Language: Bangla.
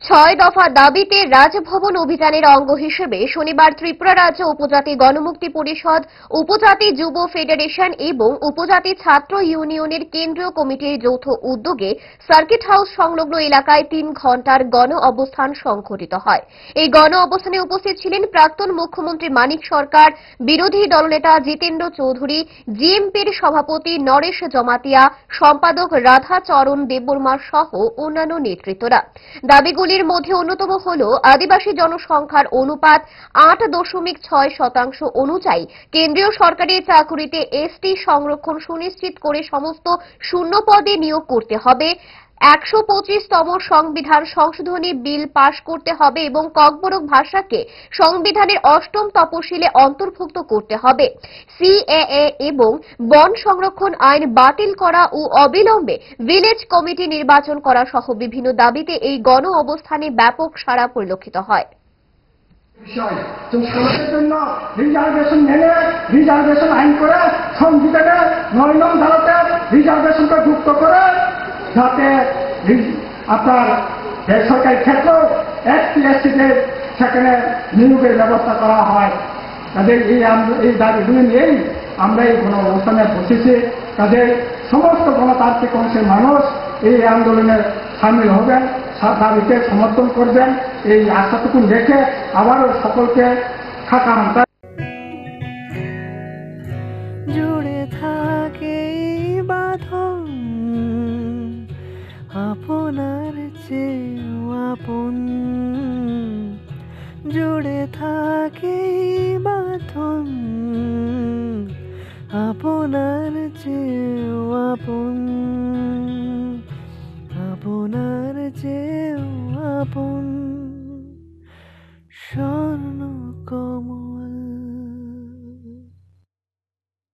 ছয় দফা দাবিতে রাজভবন অভিযানের অঙ্গ হিসেবে শনিবার ত্রিপুরা রাজ্য উপজাতি গণমুক্তি পরিষদ, উপজাতি যুব ফেডারেশন এবং উপজাতি ছাত্র ইউনিয়নের কেন্দ্রীয় কমিটির যৌথ উদ্যোগে সার্কিট হাউস সংলগ্ন এলাকায় 3 ঘণ্টার গণ অবস্থান সংঘটিত হয়। এই গণ অবস্থানে উপস্থিত ছিলেন প্রাক্তন মুখ্যমন্ত্রী মানিক সরকার, বিরোধী দলনেতা জিতেন্দ্র চৌধুরী, জিএমপির সভাপতি নরেশ জমাতিয়া, সম্পাদক রাধাচরণ দেববর্মা সহ অন্যান্য নেতৃত্বরা। দাবিগুলির মধ্যে অন্যতম হল আদিবাসী জনসংখ্যার অনুপাত 8.6% অনুযায়ী কেন্দ্রীয় সরকারি চাকুরিতে এসটি সংরক্ষণ সুনিশ্চিত করে সমস্ত শূন্য পদে নিয়োগ করতে হবে, 125তম সংবিধান সংশোধনী বিল পাশ করতে হবে এবং ককবরক ভাষাকে সংবিধানের 8ম তফসিলে অন্তর্ভুক্ত করতে হবে, সিএএ এবং বন সংরক্ষণ আইন বাতিল করা ও অবিলম্বে ভিলেজ কমিটি নির্বাচন করা সহ বিভিন্ন দাবিতে এই গণ অবস্থানে ব্যাপক সাড়া পরিলক্ষিত হয়। সমাজের জন্য রিজার্ভেশন মেনে রিজার্ভেশন আইন করে সংবিধানে 9 নং ধারাতে রিজার্ভেশনকে যুক্ত করে যাতে আপনার বেসরকারি ক্ষেত্র এসসি/এসটিদের সেখানে নিয়োগের ব্যবস্থা করা হয়। তাদের এই দাবিগুলি নিয়েই আমরা এই গণ অবস্থানে বসেছি। তাদের সমস্ত গণতান্ত্রিক অংশের মানুষ এই আন্দোলনে সামিল হবেন, দাবিকে সমর্থন করবেন, এই আশাটুকু রেখে আবারও সকলকে খাতা হান্তা জুড়ে থাকে বাঁধন আপনার চেয়েও আপন, জুড়ে থাকে বাঁধন আপনার চেয়েও আপন, আপনার চেয়েও